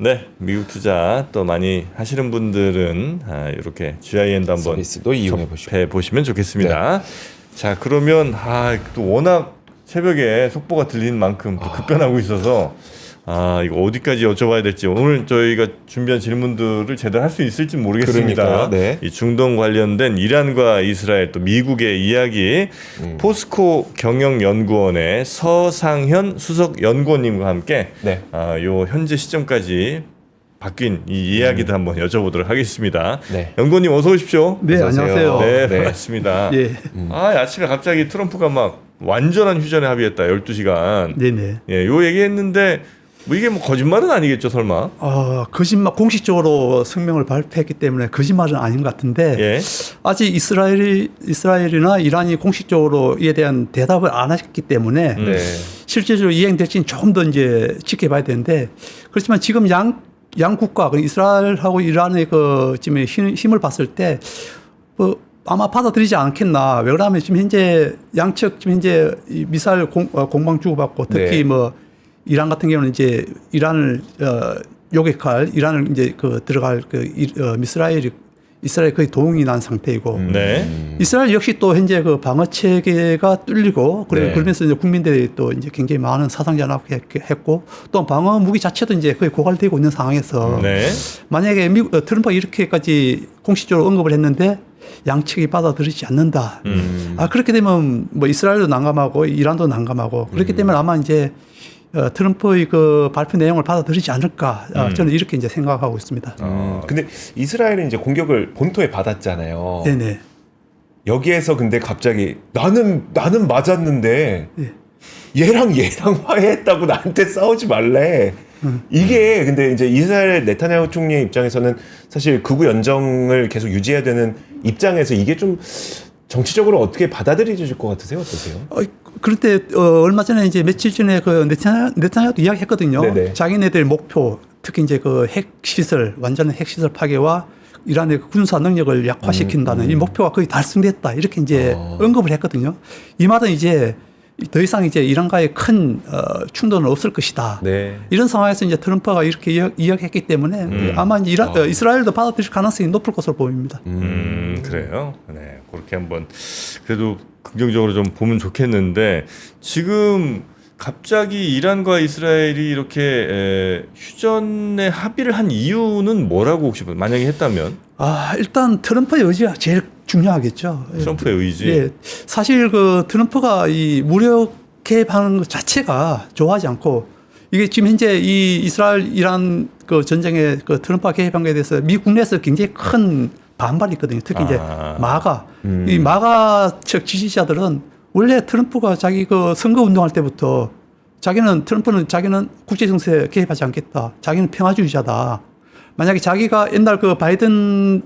네, 미국 투자 또 많이 하시는 분들은 이렇게 GIN도 한번 서비스도 이용해 보시고 보시면 좋겠습니다. 자, 그러면 또 워낙 새벽에 속보가 들리는 만큼 또 급변하고 있어서 이거 어디까지 여쭤봐야 될지 오늘 저희가 준비한 질문들을 제대로 할 수 있을지 모르겠습니다. 그러니까요. 네. 이 중동 관련된 이란과 이스라엘 또 미국의 이야기 포스코 경영연구원의 서상현 수석 연구원님과 함께 네. 요 현재 시점까지 바뀐 이 이야기들 한번 여쭤보도록 하겠습니다. 네. 연구원님 어서 오십시오. 네, 어서 오세요. 안녕하세요. 네, 네. 반갑습니다. 예, 아침에 갑자기 트럼프가 막 완전한 휴전에 합의했다. 12시간. 네네. 예, 요 얘기했는데 뭐 이게 뭐 거짓말은 아니겠죠, 설마? 거짓말 공식적으로 성명을 발표했기 때문에 거짓말은 아닌 것 같은데 예. 아직 이스라엘이나 이란이 공식적으로 이에 대한 대답을 안 했기 때문에 네. 실질적으로 이행될지는 조금 더 이제 지켜봐야 되는데 그렇지만 지금 양 국가, 이스라엘하고 이란의 지금 힘을 봤을 때 아마 받아들이지 않겠나. 왜 그러냐면 지금 현재 양측 지금 현재 이 미사일 공방 주고받고 특히 네. 이란 같은 경우는 이제 이란을 요격할 이란을 이제 들어갈 이스라엘 거의 도움이 난 상태이고 네. 이스라엘 역시 또 현재 방어 체계가 뚫리고 네. 그러면서 이제 국민들이 또 이제 굉장히 많은 사상 잔압했고 또 방어 무기 자체도 이제 거의 고갈되고 있는 상황에서 네. 만약에 트럼프가 이렇게까지 공식적으로 언급을 했는데 양측이 받아들이지 않는다. 그렇게 되면 뭐 이스라엘도 난감하고 이란도 난감하고 그렇기 때문에 아마 이제 트럼프의 발표 내용을 받아들이지 않을까 저는 이렇게 이제 생각하고 있습니다. 근데 이스라엘은 이제 공격을 본토에 받았잖아요. 네네. 여기에서 근데 갑자기 나는 맞았는데 얘랑 화해했다고 나한테 싸우지 말래. 이게 근데 이제 이스라엘 네타냐후 총리의 입장에서는 사실 극우 연정을 계속 유지해야 되는 입장에서 이게 좀 정치적으로 어떻게 받아들여질 것 같으세요? 어떠세요? 그런데 얼마 전에 이제 며칠 전에 네타냐후도 이야기했거든요. 네네. 자기네들 목표 특히 이제 핵시설 완전한 핵시설 파괴와 이란의 군사 능력을 약화시킨다는 이 목표가 거의 달성됐다 이렇게 이제 언급을 했거든요. 이 말은 이제 더 이상 이제 이란과의 큰 충돌은 없을 것이다. 네. 이런 상황에서 이제 트럼프가 이렇게 이야기했기 때문에 아마 이제 이스라엘도 받아들일 가능성이 높을 것으로 보입니다. 그래요. 네, 그렇게 한번 그래도 긍정적으로 좀 보면 좋겠는데 지금 갑자기 이란과 이스라엘이 이렇게 휴전에 합의를 한 이유는 뭐라고 혹시 만약에 했다면? 일단 트럼프의 의지가 제일 중요하겠죠. 트럼프의 의지. 예, 사실 트럼프가 이 무력 개입하는 것 자체가 좋아하지 않고 이게 지금 현재 이 이스라엘 이란 전쟁에 트럼프가 개입한 것에 대해서 미국 내에서 굉장히 큰 반발이 있거든요. 특히 이제 마가 이 마가 측 지지자들은 원래 트럼프가 자기 선거 운동할 때부터 자기는 국제 정세에 개입하지 않겠다. 자기는 평화주의자다. 만약에 자기가 옛날 바이든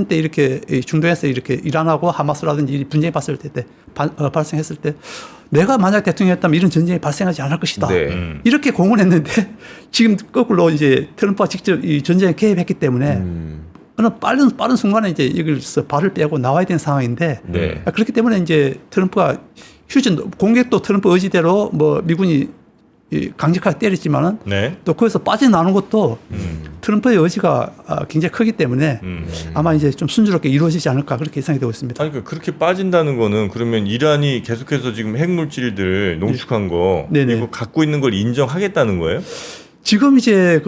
때 이렇게 중동에서 이렇게 이란하고 하마스라든지 분쟁이 발생했을 때 내가 만약 대통령이었다면 이런 전쟁이 발생하지 않을 것이다. 네. 이렇게 공언했는데 지금 거꾸로 이제 트럼프가 직접 이 전쟁에 개입했기 때문에 어느 빠른 순간에 이제 여기서 발을 빼고 나와야 되는 상황인데 네. 그렇기 때문에 이제 트럼프가 공격도 트럼프 의지대로 미군이 강력하게 때렸지만은 네. 또 거기서 빠져나오는 것도 트럼프의 의지가 굉장히 크기 때문에 아마 이제 좀 순조롭게 이루어지지 않을까 그렇게 예상이 되고 있습니다. 그러니까 그렇게 빠진다는 거는 그러면 이란이 계속해서 지금 핵물질들 농축한 거 네네. 이거 갖고 있는 걸 인정하겠다는 거예요? 지금 이제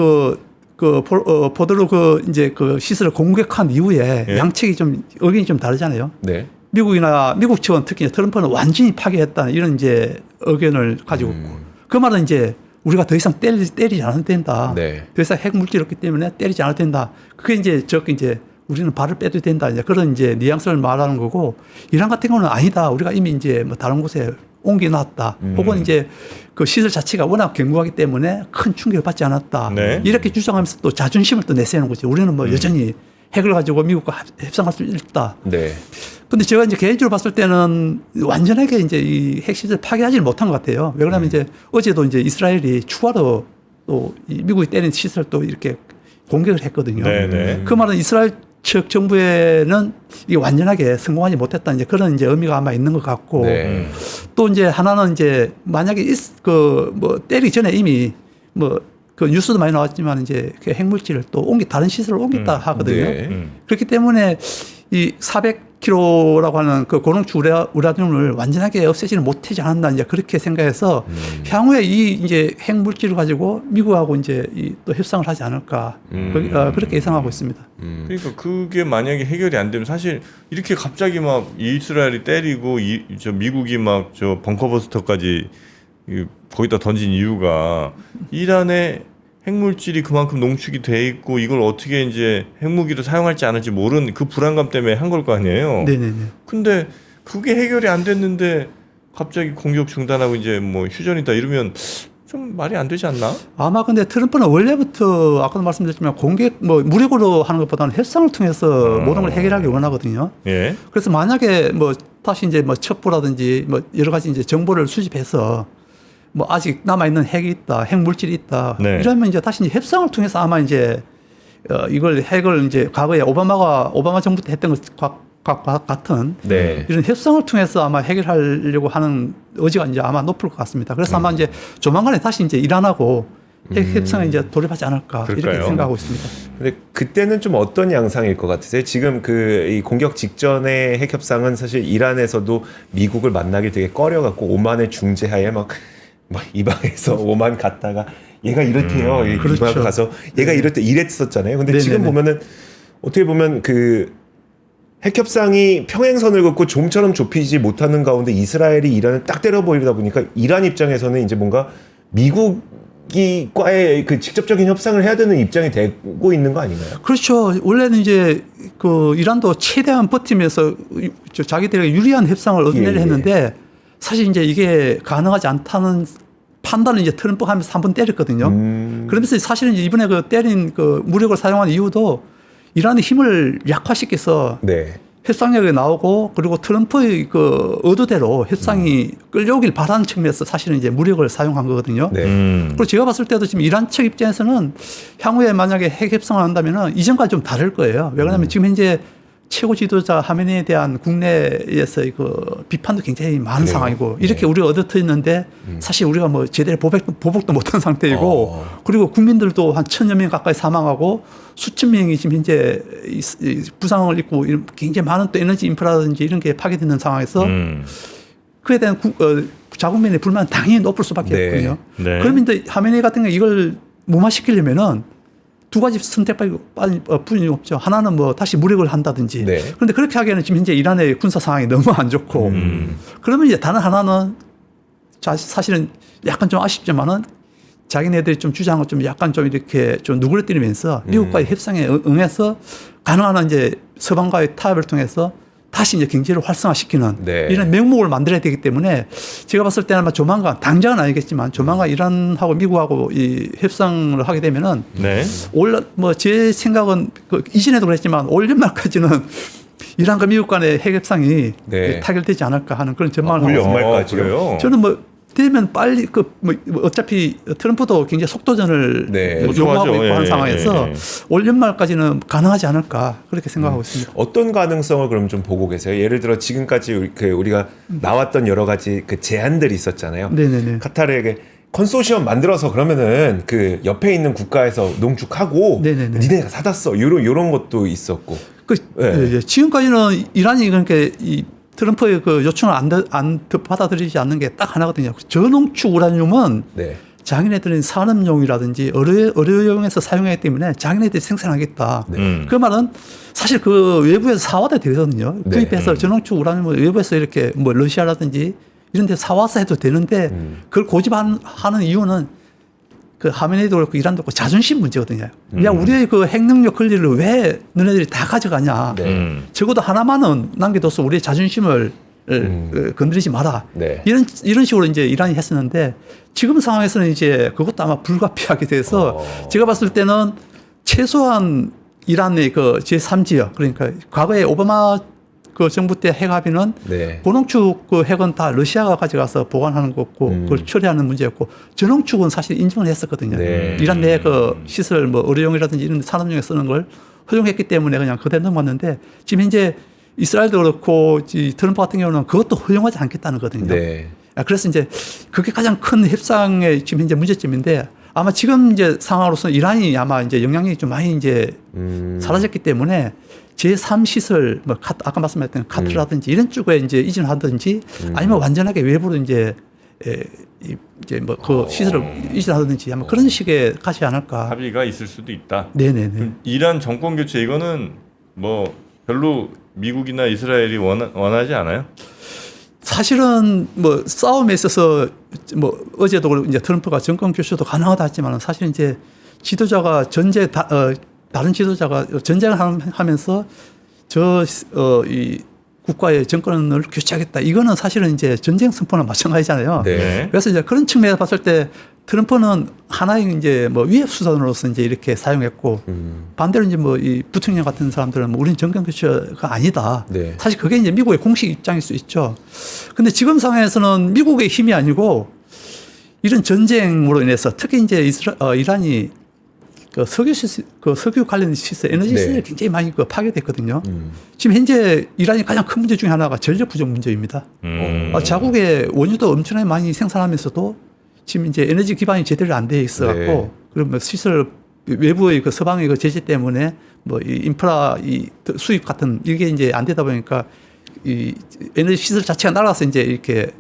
보도로 이제 시설을 공격한 이후에 예? 양측이 좀 의견이 좀 다르잖아요. 네. 미국 측은 특히 트럼프는 완전히 파괴했다는 이런 이제 의견을 가지고 있고 그 말은 이제 우리가 더 이상 때리지 않아도 된다. 네. 더 이상 핵물질이 없기 때문에 때리지 않아도 된다. 그게 이제 우리는 발을 빼도 된다. 이제 그런 이제 뉘앙스를 말하는 거고 이란 같은 경우는 아니다. 우리가 이미 이제 다른 곳에 옮겨놨다. 혹은 이제 시설 자체가 워낙 견고하기 때문에 큰 충격을 받지 않았다. 네. 이렇게 주장하면서 또 자존심을 또 내세우는 거지. 우리는 여전히 핵을 가지고 미국과 협상할 수 있다. 네. 근데 제가 이제 개인적으로 봤을 때는 완전하게 이제 이 핵시설 파괴하지는 못한 것 같아요. 왜 그러냐면 이제 어제도 이제 이스라엘이 추가로 또 미국이 때린 시설 또 이렇게 공격을 했거든요. 네네. 그 말은 이스라엘 측 정부에는 이게 완전하게 성공하지 못했다 이제 그런 이제 의미가 아마 있는 것 같고 네. 또 이제 하나는 이제 만약에 때리기 전에 이미 그 뉴스도 많이 나왔지만 이제 그 핵물질을 또 다른 시설을 옮겼다 하거든요. 네. 그렇기 때문에 이 400kg라고 하는 그 고농축 우라늄을 완전하게 없애지는 못하지 않았나 이제 그렇게 생각해서 향후에 이 이제 핵물질을 가지고 미국하고 이제 또 협상을 하지 않을까 그렇게 예상하고 있습니다. 그러니까 그게 만약에 해결이 안 되면 사실 이렇게 갑자기 막 이스라엘이 때리고 저 미국이 막 저 벙커버스터까지 거기다 던진 이유가 이란의 핵물질이 그만큼 농축이 돼 있고 이걸 어떻게 이제 핵무기로 사용할지 안 할지 모르는 그 불안감 때문에 한 걸 거 아니에요. 네네네. 근데 그게 해결이 안 됐는데 갑자기 공격 중단하고 이제 뭐 휴전이다 이러면 좀 말이 안 되지 않나? 아마 근데 트럼프는 원래부터 아까도 말씀드렸지만 공개 뭐 무력으로 하는 것보다는 협상을 통해서 모든 걸 해결하기 원하거든요. 예. 그래서 만약에 뭐 다시 이제 뭐 첩보라든지 뭐 여러 가지 이제 정보를 수집해서 뭐 아직 남아 있는 핵이 있다, 핵 물질이 있다. 네. 이러면 이제 다시 이제 협상을 통해서 아마 이제 이걸 핵을 이제 과거에 오바마 정부 때 했던 것과 같은 네. 이런 협상을 통해서 아마 해결하려고 하는 의지가 이제 아마 높을 것 같습니다. 그래서 아마 이제 조만간에 다시 이제 이란하고 핵 협상에 이제 돌입하지 않을까 그럴까요? 이렇게 생각하고 있습니다. 근데 그때는 좀 어떤 양상일 것 같으세요? 지금 이 공격 직전의 핵 협상은 사실 이란에서도 미국을 만나기 되게 꺼려갖고 오만의 중재하에 막 이방에서 오만 갔다가 얘가 이렇대요. 그렇죠. 이방 가서 얘가 이럴 때 이랬었잖아요. 근데 네네네. 지금 보면은 어떻게 보면 그 핵 협상이 평행선을 긋고 좀처럼 좁히지 못하는 가운데 이스라엘이 이란을 딱 때려버리다 보니까 이란 입장에서는 이제 뭔가 미국과의 그 직접적인 협상을 해야 되는 입장이 되고 있는 거 아닌가요? 그렇죠. 원래는 이제 그 이란도 최대한 버티면서 자기들에게 유리한 협상을 얻으려고 예. 했는데 사실 이제 이게 가능하지 않다는 판단을 이제 트럼프가 하면서 한 번 때렸거든요. 그러면서 사실은 이제 이번에 그 때린 그 무력을 사용한 이유도 이란의 힘을 약화시켜서 네. 협상력이 나오고 그리고 트럼프의 그 의도대로 협상이 끌려오길 바라는 측면에서 사실은 이제 무력을 사용한 거거든요. 네. 그리고 제가 봤을 때도 지금 이란 측 입장에서는 향후에 만약에 핵 협상을 한다면은 이전과 좀 다를 거예요. 왜냐하면 지금 현재 최고 지도자 하메네이에 대한 국내에서의 그 비판도 굉장히 많은 그래요? 상황이고 이렇게 우리가 얻어터 있는데 사실 우리가 뭐 제대로 보복도 못한 상태이고 그리고 국민들도 한 1,000여 명 가까이 사망하고 수천 명이 지금 현재 부상을 입고 굉장히 많은 또 에너지 인프라든지 이런 게 파괴되는 상황에서 그에 대한 자국민의 불만은 당연히 높을 수밖에 네. 없거든요. 네. 그러면 이제 하메네이 같은 경우 이걸 무마시키려면은 두 가지 선택밖에 없죠. 하나는 뭐 다시 무력을 한다든지. 네. 그런데 그렇게 하기에는 지금 현재 이란의 군사 상황이 너무 안 좋고. 그러면 이제 다른 하나는 사실은 약간 좀 아쉽지만은 자기네들이 좀 주장을 좀 약간 좀 이렇게 좀 누그러뜨리면서 미국과의 협상에 응해서 가능한 이제 서방과의 타협을 통해서 다시 이제 경제를 활성화시키는 네. 이런 명목을 만들어야 되기 때문에 제가 봤을 때는 아마 조만간 당장은 아니겠지만 조만간 이란하고 미국하고 이 협상을 하게 되면은 네. 뭐 제 생각은 그 이전에도 그랬지만 올 연말까지는 이란과 미국 간의 핵 협상이 네. 타결되지 않을까 하는 그런 전망을 올 하고 있습니다. 연말까지요? 그래요? 저는 뭐 되면 빨리 뭐 어차피 트럼프도 굉장히 속도전을 네. 요구하고 있고 예, 하는 예, 상황에서 예. 올 연말까지는 가능하지 않을까 그렇게 생각하고 있습니다. 어떤 가능성을 그럼 좀 보고 계세요? 예를 들어 지금까지 우리가 나왔던 여러 가지 그 제안들이 있었잖아요. 네네네. 카타르에게 컨소시엄 만들어서 그러면은 그 옆에 있는 국가에서 농축하고 네네네. 니네가 사다 써. 요런 것도 있었고. 네. 예, 지금까지는 이란이 그러니까 이 트럼프의 그 요청을 안 받아들이지 않는 게 딱 하나거든요. 저농축 우라늄은 네. 자기네들은 산업용이라든지 의료용에서 사용하기 때문에 자기네들이 생산하겠다. 그 말은 사실 그 외부에서 사와도 되거든요. 네. 구입해서 저농축 우라늄을 외부에서 이렇게 뭐 러시아라든지 이런 데 사와서 해도 되는데 그걸 고집하는 이유는 그 하메네이도 그렇고 이란도 그렇고 자존심 문제거든요. 야, 우리의 그 핵능력 권리를 왜 너네들이 다 가져가냐. 네. 적어도 하나만은 남겨둬서 우리의 자존심을 건드리지 마라. 네. 이런 식으로 이제 이란이 했었는데 지금 상황에서는 이제 그것도 아마 불가피하게 돼서 제가 봤을 때는 최소한 이란의 그 제3지역 그러니까 과거에 오바마 그 정부 때 핵 합의는 네. 고농축 그 핵은 다 러시아가 가져가서 보관하는 거고 그걸 처리하는 문제였고 저농축은 사실 인정을 했었거든요. 네. 이란 내 그 시설 뭐 의료용이라든지 이런 산업용에 쓰는 걸 허용했기 때문에 그냥 그대로 넘어갔는데 지금 현재 이스라엘도 그렇고 트럼프 같은 경우는 그것도 허용하지 않겠다는 거거든요. 네. 그래서 이제 그게 가장 큰 협상의 지금 현재 문제점인데 아마 지금 이제 상황으로서 이란이 아마 이제 영향력이 좀 많이 이제 사라졌기 때문에 제3시설, 뭐 아까 말씀하셨던 카트라든지 이런 쪽에 이제 이전하든지 아니면 완전하게 외부로 이제 이제 뭐 그 시설을 이전하든지 아마 그런 식의 가지 않을까. 합의가 있을 수도 있다. 네네네. 이란 정권 교체 이거는 뭐 별로 미국이나 이스라엘이 원하지 않아요? 사실은 뭐 싸움에 있어서 뭐 어제도 그렇고 이제 트럼프가 정권 교체도 가능하다 했지만 사실 이제 지도자가 다른 지도자가 전쟁을 하면서 이 국가의 정권을 교체하겠다. 이거는 사실은 이제 전쟁 선포나 마찬가지잖아요. 네. 그래서 이제 그런 측면에서 봤을 때 트럼프는 하나의 이제 뭐 위협 수단으로서 이제 이렇게 사용했고 반대로 이제 뭐 이 부통령 같은 사람들은 뭐 우리는 정권 교체가 아니다. 네. 사실 그게 이제 미국의 공식 입장일 수 있죠. 근데 지금 상황에서는 미국의 힘이 아니고 이런 전쟁으로 인해서 특히 이제 이란이 그 석유 관련 시설, 에너지 네. 시설이 굉장히 많이 파괴됐거든요. 지금 현재 이란이 가장 큰 문제 중에 하나가 전력 부족 문제입니다. 자국의 원유도 엄청나게 많이 생산하면서도 지금 이제 에너지 기반이 제대로 안 돼 있어갖고 네. 그러면 시설 외부의 그 서방의 그 제재 때문에 뭐 이 인프라 이 수입 같은 이게 이제 안 되다 보니까 이 에너지 시설 자체가 날아가서 이제 이렇게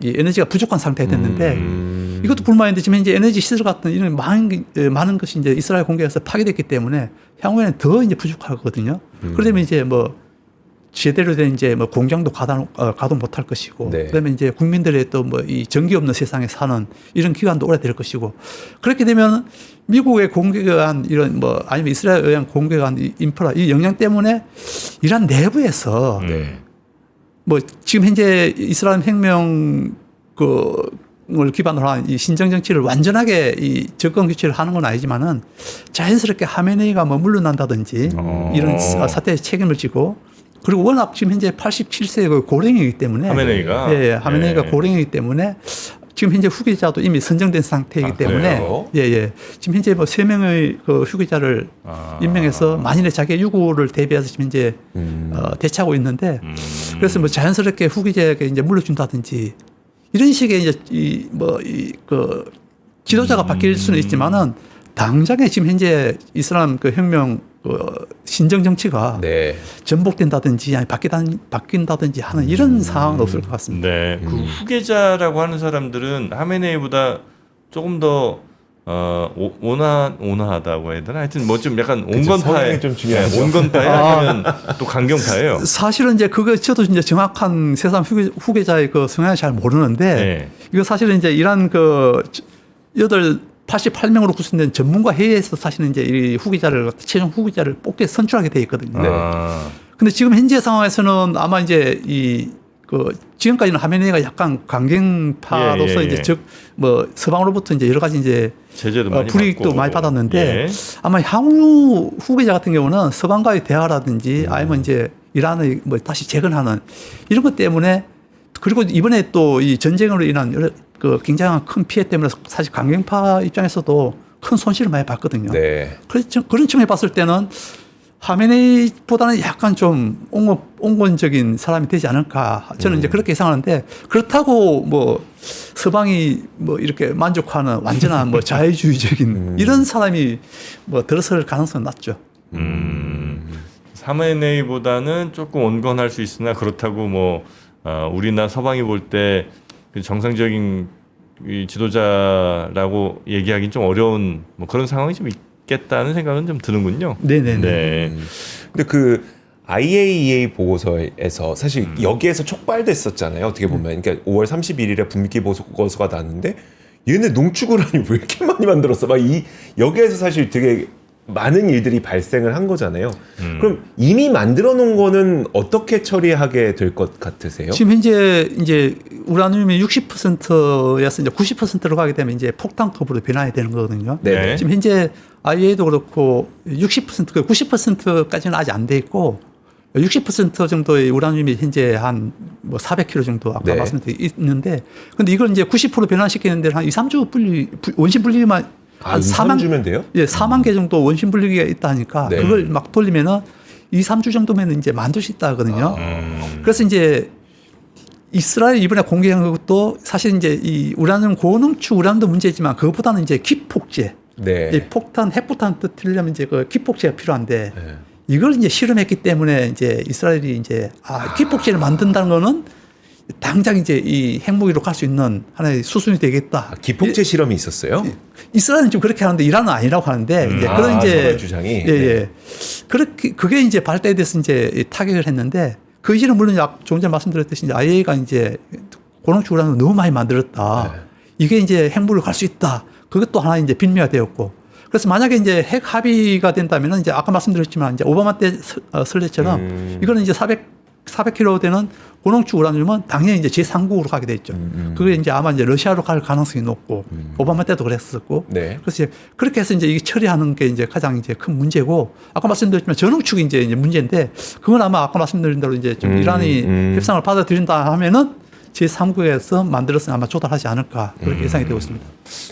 이 에너지가 부족한 상태가 됐는데 이것도 불만인데 지금 현재 에너지 시설 같은 이런 많은 것이 이제 이스라엘 공격에서 파괴됐기 때문에 향후에는 더 이제 부족하거든요. 그러면 이제 뭐 제대로 된 이제 뭐 공장도 가동 못할 것이고, 네. 그다음에 이제 국민들의 또 뭐 이 전기 없는 세상에 사는 이런 기간도 오래될 것이고, 그렇게 되면 미국의 공격한 이런 뭐 아니면 이스라엘에 의한 공격한 이 인프라 이 영향 때문에 이란 내부에서 네. 뭐 지금 현재 이스라엘 혁명 을 기반으로 한 이 신정 정치를 완전하게 이 정권 교체를 하는 건 아니지만은 자연스럽게 하메네이가 뭐 물러난다든지 이런 사태에 책임을 지고 그리고 워낙 지금 현재 87세 그 고령이기 때문에 하메네이가 예, 하메네이가 고령이기 때문에 지금 현재 후계자도 이미 선정된 상태이기 때문에 그래요? 예. 지금 현재 뭐 3명의 그 후계자를 임명해서 만일에 자기의 유고를 대비해서 지금 현재 대처하고 있는데 그래서 뭐 자연스럽게 후계자에게 이제 물러준다든지 이런 식의 이제 그 지도자가 바뀔 수는 있지만은 당장에 지금 현재 이슬람 그 혁명 신정 정치가 네. 전복된다든지 아니 바뀐다든지 하는 이런 상황은 없을 것 같습니다. 네, 그 후계자라고 하는 사람들은 하메네이보다 조금 더 온화하다고 해야 되나? 하여튼 뭐 좀 약간 온건파에 성향이 좀 중요하죠. 온건파에 아니면 또 강경파예요. 사실은 이제 그거 저도 이제 정확한 세상 후계자의 그 성향을 잘 모르는데 네. 이거 사실은 이제 이란 그 88명으로 구성된 전문가 회의에서 사실은 이제 이 후계자를 최종 후계자를 뽑게 선출하게 돼 있거든요. 네. 근데 지금 현재 상황에서는 아마 이제 지금까지는 하메네이가 약간 강경파로서 예. 이제 뭐 서방으로부터 이제 여러 가지 이제 제재도 많이 불이익도 받고. 많이 받았는데 예. 아마 향후 후계자 같은 경우는 서방과의 대화라든지 아니면 이제 이란의 뭐 다시 재건하는 이런 것 때문에 그리고 이번에 또 이 전쟁으로 인한 여러 그 굉장한 큰 피해 때문에 사실 강경파 입장에서도 큰 손실을 많이 봤거든요. 네. 그런 측면에 봤을 때는 하메네이보다는 약간 좀 온건적인 사람이 되지 않을까. 저는 이제 그렇게 예상하는데 그렇다고 뭐 서방이 뭐 이렇게 만족하는 완전한 뭐 자유주의적인 이런 사람이 뭐 들어설 가능성은 낮죠. 하메네이보다는 조금 온건할 수 있으나 그렇다고 뭐 우리나 서방이 볼 때 정상적인 이 지도자라고 얘기하기는 좀 어려운 뭐 그런 상황이 좀 있겠다는 생각은 좀 드는군요. 네네네. 네. 근데 그 IAEA 보고서에서 사실 여기에서 촉발됐었잖아요. 어떻게 보면 그러니까 5월 31일에 분기 보고서가 나왔는데 얘네 농축우란이 왜 이렇게 많이 만들었어? 막 여기에서 사실 되게 많은 일들이 발생을 한 거잖아요. 그럼 이미 만들어 놓은 거는 어떻게 처리하게 될 것 같으세요? 지금 현재 이제 우라늄이 60%에서 이제 90%로 가게 되면 이제 폭탄급으로 변화해야 되는 거거든요. 네. 지금 현재 IAEA도 그렇고 60%, 90%까지는 아직 안 돼 있고 60% 정도의 우라늄이 현재 한 뭐 400kg 정도 아까 네. 말씀드린 있는데 근데 이걸 이제 90% 변화시키는 데는 한 2, 3주 원심 분리만 한 4만 주면 돼요? 예, 4만 개 정도 원심 분리기가 있다니까 네. 그걸 막 돌리면은 2, 3주 정도면 이제 만들 수 있다 하거든요. 그래서 이제 이스라엘 이번에 공개한 것도 사실 이제 이 우라늄 고농축 우라늄도 문제지만 그것보다는 이제 기폭제, 네. 이 폭탄 핵폭탄 터뜨리려면 이제 그 기폭제가 필요한데 네. 이걸 이제 실험했기 때문에 이제 이스라엘이 이제 기폭제를 만든다는 거는 당장 이제 이 핵무기로 갈 수 있는 하나의 수순이 되겠다. 기폭제 실험이 있었어요? 이스라엘은 좀 그렇게 하는데 이란은 아니라고 하는데 이제 그런 이제 서로의 주장이. 예, 예. 그렇게 그게 이제 발달돼서 이제 타격을 했는데 그 이전에 물론 조금 전에 말씀드렸듯이 이제 IAEA가 이제 고농축 우라늄을 너무 많이 만들었다. 네. 이게 이제 핵무기로 갈 수 있다. 그것도 하나 이제 빌미가 되었고. 그래서 만약에 이제 핵 합의가 된다면은 이제 아까 말씀드렸지만 이제 오바마 때 설례처럼 이거는 이제 400kg 되는 고농축 우라늄은 당연히 이제 제3국으로 가게 돼 있죠. 그게 이제 아마 이제 러시아로 갈 가능성이 높고 오바마 때도 그랬었고. 네. 그래서 이제 그렇게 해서 이제 이게 처리하는 게 이제 가장 이제 큰 문제고 아까 말씀드렸지만 전후축이 이제 문제인데 그건 아마 아까 말씀드린 대로 이제 좀 이란이 협상을 받아들인다 하면은 제3국에서 만들어서 아마 조달하지 않을까 그렇게 예상이 되고 있습니다.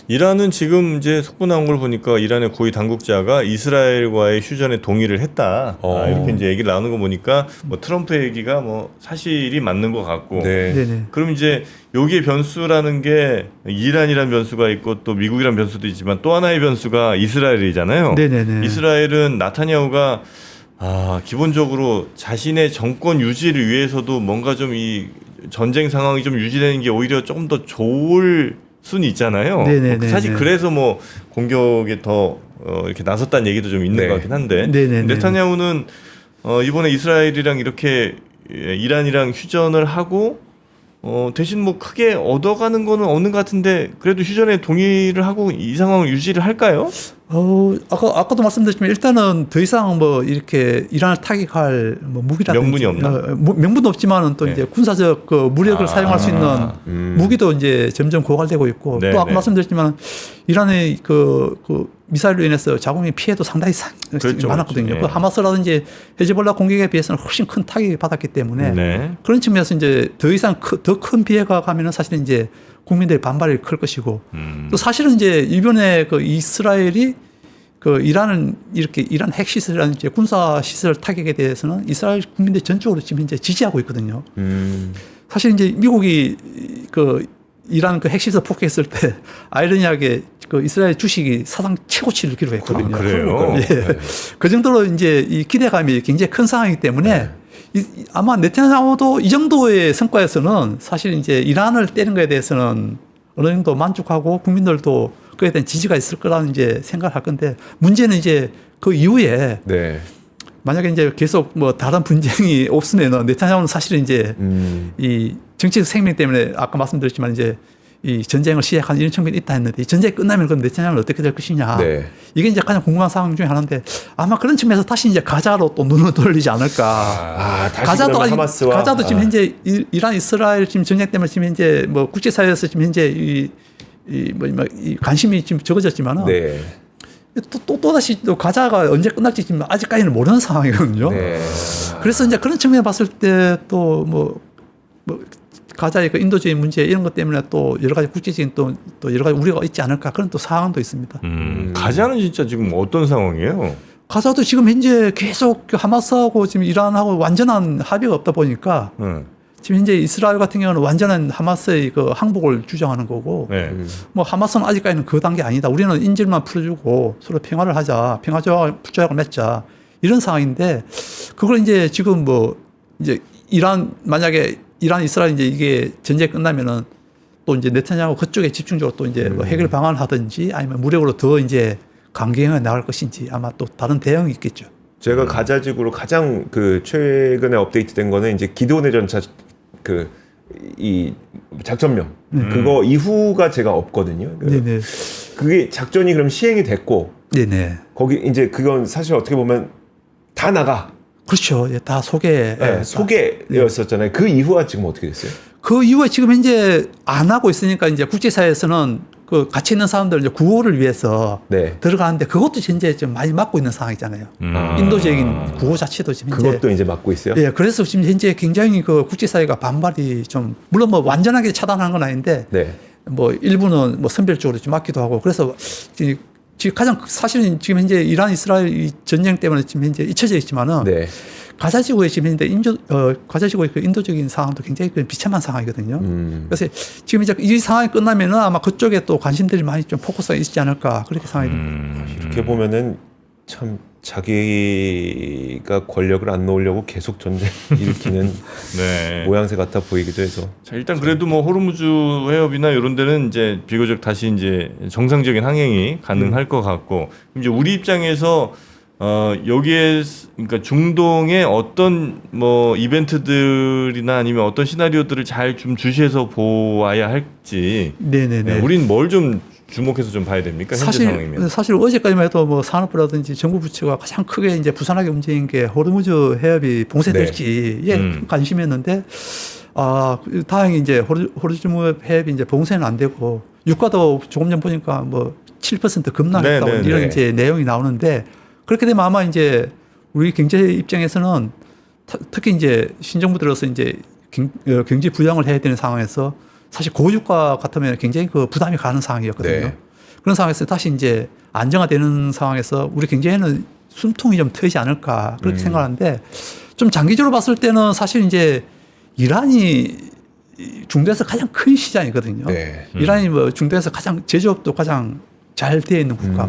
이란은 지금 이제 속보 나온 걸 보니까 이란의 고위 당국자가 이스라엘과의 휴전에 동의를 했다. 이렇게 이제 얘기를 나오는 거 보니까 뭐 트럼프 얘기가 뭐 사실이 맞는 것 같고. 네. 네네. 그럼 이제 여기에 변수라는 게 이란이란 변수가 있고 또 미국이란 변수도 있지만 또 하나의 변수가 이스라엘이잖아요. 네네네. 이스라엘은 나타냐후가 기본적으로 자신의 정권 유지를 위해서도 뭔가 좀 이 전쟁 상황이 좀 유지되는 게 오히려 조금 더 좋을 수는 있잖아요. 네네네. 사실 그래서 뭐 공격에 더 이렇게 나섰다는 얘기도 좀 있는 네. 것 같긴 한데 네네네. 네타냐후는 이번에 이스라엘이랑 이렇게 이란이랑 휴전을 하고 대신 뭐 크게 얻어가는 거는 없는 것 같은데 그래도 휴전에 동의를 하고 이 상황을 유지를 할까요? 아까도 말씀드렸지만 일단은 더 이상 뭐 이렇게 이란을 타격할 뭐 무기라든지 명분이 없나? 명분도 없지만은 또 네. 이제 군사적 그 무력을 사용할 수 있는 무기도 이제 점점 고갈되고 있고 네, 또 아까 네. 말씀드렸지만 이란의 그 미사일로 인해서 자국민 피해도 상당히 그렇죠, 많았거든요. 그렇죠. 그 네. 하마스라든지 헤즈볼라 공격에 비해서는 훨씬 큰 타격을 받았기 때문에 네. 그런 측면에서 이제 더 이상 더 큰 피해가 가면은 사실은 이제 국민들의 반발이 클 것이고 또 사실은 이제 이번에 그 이스라엘이 그 이란은 이렇게 이란 핵시설이라든지 군사시설 타격에 대해서는 이스라엘 국민들 전적으로 지금 이제 지지하고 있거든요. 사실 이제 미국이 그 이란 그 핵시설 폭격했을 때 아이러니하게 그 이스라엘 주식이 사상 최고치를 기록했거든요. 그래요? 예. 네. 그 정도로 이제 이 기대감이 굉장히 큰 상황이기 때문에 아마 네타냐후도 이 정도의 성과에서는 사실 이제 이란을 때린 거에 대해서는 어느 정도 만족하고 국민들도 그에 대한 지지가 있을 거라는 이제 생각을 할 건데 문제는 이제 그 이후에 네. 만약에 이제 계속 뭐 다른 분쟁이 없으면은 네타냐후는 사실은 이제 이 정치적 생명 때문에 아까 말씀드렸지만 이제 이 전쟁을 시작한 이런 측면이 있다 했는데 이 전쟁이 끝나면 그럼 네타냐후는 어떻게 될 것이냐. 네. 이게 이제 가장 궁금한 상황 중에 하나인데 아마 그런 측면에서 다시 이제 가자로 또 눈을 돌리지 않을까. 다시 가자도 그러면 아직 하마스와 가자도 지금 현재 이란 이스라엘 지금 전쟁 때문에 지금 현재 뭐 국제사회에서 지금 현재 이 관심이 지금 적어졌지만은 네. 또다시 또 가자가 언제 끝날지 지금 아직까지는 모르는 상황이거든요. 네. 그래서 이제 그런 측면에 봤을 때 또 뭐 가자의 그 인도주의 문제 이런 것 때문에 또 여러 가지 국제적인 또 여러 가지 우려가 있지 않을까 그런 또 상황도 있습니다. 가자는 진짜 지금 어떤 상황이에요? 가자도 지금 현재 계속 하마스하고 지금 이란하고 완전한 합의가 없다 보니까 지금 현재 이스라엘 같은 경우는 완전한 하마스의 그 항복을 주장하는 거고 네. 뭐 하마스는 아직까지는 그 단계 아니다. 우리는 인질만 풀어주고 서로 평화를 하자. 평화 조약을 맺자. 이런 상황인데 그걸 이제 지금 뭐 이제 만약에 이란 이스라엘 이제 이게 전쟁 끝나면은 또 이제 네타냐후 그쪽에 집중적으로 또 이제 뭐 해결 방안을 하든지 아니면 무력으로 더 이제 강경해 나갈 것인지 아마 또 다른 대응이 있겠죠. 제가 가자지구로 가장 그 최근에 업데이트된 거는 이제 기도원의 전차 이 작전명 그거 이후가 제가 없거든요. 네네. 그게 작전이 그럼 시행이 됐고 네네. 거기 이제 그건 사실 어떻게 보면 다 나가. 그렇죠. 예, 다 소개. 네, 소개였었잖아요. 그 이후가 지금 어떻게 됐어요? 그 이후에 지금 현재 안 하고 있으니까 이제 국제사회에서는 그 같이 있는 사람들 이제 구호를 위해서 네. 들어가는데 그것도 현재 좀 많이 막고 있는 상황이잖아요. 인도적인 구호 자체도 지금 현재 그것도 이제 막고 있어요? 예, 그래서 지금 현재 굉장히 그 국제사회가 반발이 좀 물론 뭐 완전하게 차단하는 건 아닌데 네. 뭐 일부는 뭐 선별적으로 좀 막기도 하고 그래서 지금 가장 사실은 지금 현재 이란 이스라엘 이 전쟁 때문에 지금 현재 잊혀져 있지만은 네. 가자 지구에 지금 있는데 가자 지구의 그 인도적인 상황도 굉장히 그 비참한 상황이거든요. 그래서 지금 이제 이 상황이 끝나면은 아마 그쪽에 또 관심들이 많이 좀 포커스가 있지 않을까 그렇게 생각이 듭니다. 이렇게 보면은 참 자기가 권력을 안 놓으려고 계속 전쟁 일으키는 네. 모양새 같아 보이기도 해서. 자, 일단 그래도 뭐 호르무즈 해협이나 이런 데는 이제 비교적 다시 이제 정상적인 항행이 가능할 것 같고, 이제 우리 입장에서 여기에 그러니까 중동의 어떤 뭐 이벤트들이나 아니면 어떤 시나리오들을 잘 좀 주시해서 보아야 할지, 네네네. 우린 뭘 좀 주목해서 좀 봐야 됩니까? 현재 상황이면. 사실 어제까지만 해도 뭐 산업부라든지 정부 부처가 가장 크게 이제 부산하게 움직인 게 호르무즈 해협이 봉쇄될지에 관심이었는데, 다행히 이제 호르무즈 해협이 이제 봉쇄는 안 되고, 유가도 조금 전 보니까 뭐 7% 급락했다고 이런 이제 내용이 나오는데, 그렇게 되면 아마 이제 우리 경제 입장에서는 특히 이제 신정부 들어서 이제 경제 부양을 해야 되는 상황에서 사실 고유가 같으면 굉장히 그 부담이 가는 상황이었거든요. 네. 그런 상황에서 다시 이제 안정화되는 상황에서 우리 경제에는 숨통이 좀 트이지 않을까 그렇게 생각하는데, 좀 장기적으로 봤을 때는 사실 이제 이란이 중동에서 가장 큰 시장이거든요. 네. 이란이 뭐 중동에서 가장 제조업도 가장 잘 되어 있는 국가,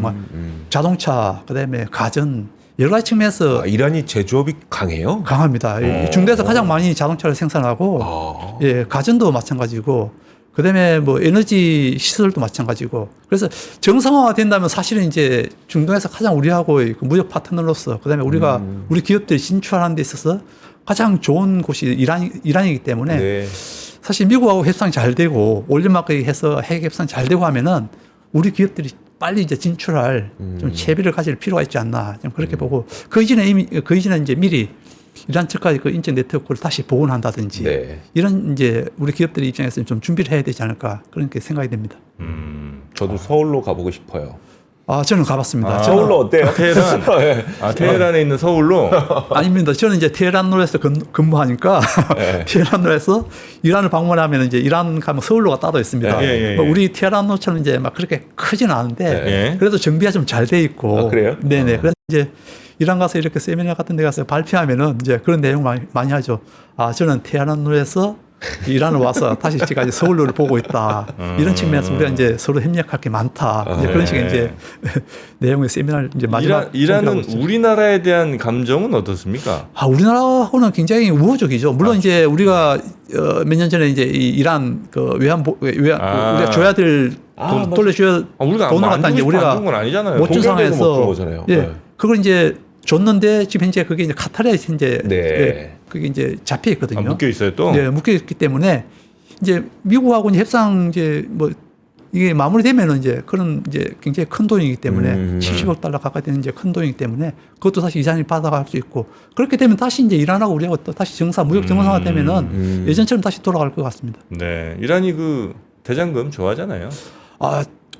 자동차, 그다음에 가전 여러 가지 측면에서 이란이 제조업이 강해요? 강합니다. 중동에서 가장 많이 자동차를 생산하고, 예, 가전도 마찬가지고, 그다음에 뭐 에너지 시설도 마찬가지고. 그래서 정상화가 된다면 사실은 이제 중동에서 가장 우리하고의 그 무역 파트너로서, 그다음에 우리가 우리 기업들이 진출하는 데 있어서 가장 좋은 곳이 이란이기 때문에 사실 미국하고 협상이 잘 되고 올림마크 해서 핵 협상 잘 되고 하면은 우리 기업들이 빨리 이제 진출할 좀 채비를 가질 필요가 있지 않나 좀 그렇게 보고, 그 이전에 이제 미리 이란 측까지 그 인적 네트워크를 다시 복원한다든지 이런 이제 우리 기업들의 입장에서는 좀 준비를 해야 되지 않을까 그렇게 생각이 됩니다. 저도 서울로 가보고 싶어요. 저는 가봤습니다. 서울로 어때요? 테헤란. 테헤란에 있는 서울로. 아닙니다. 저는 이제 테헤란로에서 근무하니까 테헤란로에서 이란을 방문하면 이제 이란 가면 서울로가 따로 있습니다. 우리 테헤란로처럼 이제 막 그렇게 크지는 않은데 그래도 정비가 좀 잘 돼 있고. 그래요? 네네. 그래서 이제 이란 가서 이렇게 세미나 같은 데 가서 발표하면은 이제 그런 내용 많이 하죠. 저는 테헤란로에서 이란을 와서 다시 지금까지 서울로를 보고 있다. 이런 측면에서 우리가 이제 서로 협력할 게 많다. 이제 그런 식의 이제 내용의 세미나를 이제 마지막 이란은 우리나라에 대한 감정은 어떻습니까? 우리나라하고는 굉장히 우호적이죠. 물론 이제 우리가 몇 년 전에 이제 이 이란 그 우리가 줘야 될 돌려줘야 우리가 돈을 갖다 이제 우리가 건 아니잖아요. 못 준 상황에서 예. 그걸 이제 줬는데 지금 현재 그게 이제 카타르에 현재 그게 이제 잡혀 있거든요. 묶여 있어요 또? 네, 묶여 있기 때문에 이제 미국하고 이제 협상 이제 뭐 이게 마무리되면은 이제 그런 이제 굉장히 큰 돈이기 때문에 70억 달러 가까이 되는 이제 큰 돈이기 때문에 그것도 다시 이란이 받아갈 수 있고, 그렇게 되면 다시 이제 이란하고 우리하고 또 다시 무역 정상화 되면은 예전처럼 다시 돌아갈 것 같습니다. 네, 이란이 그 대장금 좋아하잖아요.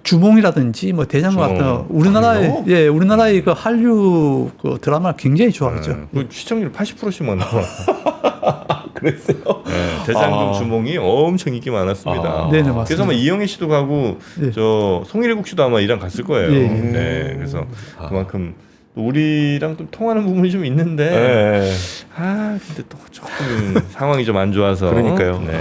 주몽이라든지 뭐 대장금 같은 우리나라의 그 한류 그 드라마 굉장히 좋아하죠. 그 시청률 80%씩만 나와. 그랬어요? 네, 대장금 주몽이 엄청 인기 많았습니다. 네네, 맞습니다. 그래서 아마 이영애 씨도 가고 저 송일국 씨도 아마 이란 갔을 거예요. 네, 그래서 그만큼 우리랑 좀 통하는 부분이 좀 있는데 근데 또 조금 상황이 좀 안 좋아서 그러니까요. 네.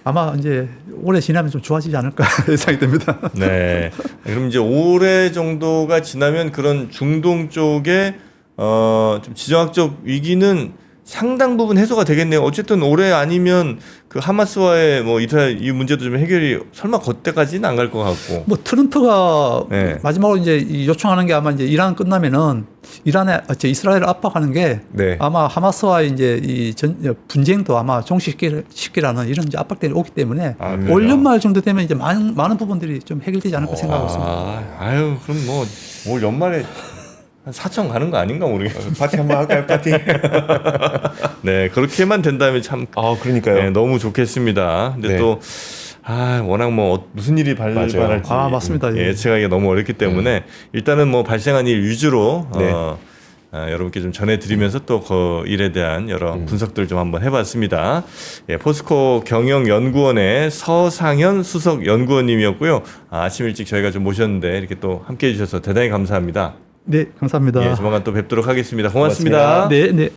아마 이제 올해 지나면 좀 좋아지지 않을까 예상이 됩니다. 네. 그럼 이제 올해 정도가 지나면 그런 중동 쪽에 좀 지정학적 위기는 상당 부분 해소가 되겠네요. 어쨌든 올해 아니면 그 하마스와의 뭐 이스라엘 이 문제도 좀 해결이 설마 그때까지는 안 갈 것 같고. 뭐 트럼프가 마지막으로 이제 요청하는 게 아마 이제 이란 끝나면은 이스라엘을 압박하는 게 아마 하마스와의 이제 이 분쟁도 아마 종식시키라는 이런 이제 압박들이 오기 때문에 올 연말 정도 되면 이제 많은 부분들이 좀 해결되지 않을까 생각하고 있습니다. 그럼 뭐 올 연말에 한 4천 가는 거 아닌가 모르겠어요. 파티 한번 할까요, 파티? 네, 그렇게만 된다면 참. 그러니까요. 네, 너무 좋겠습니다. 근데 또, 워낙 뭐 무슨 일이 발발할지. 맞습니다. 예측하기가 너무 어렵기 때문에 일단은 뭐 발생한 일 위주로 여러분께 좀 전해드리면서 또 그 일에 대한 여러 분석들 좀 한번 해봤습니다. 포스코 경영연구원의 서상현 수석 연구원님이었고요. 아침 일찍 저희가 좀 모셨는데 이렇게 또 함께해 주셔서 대단히 감사합니다. 네, 감사합니다. 조만간 또 뵙도록 하겠습니다. 고맙습니다. 네.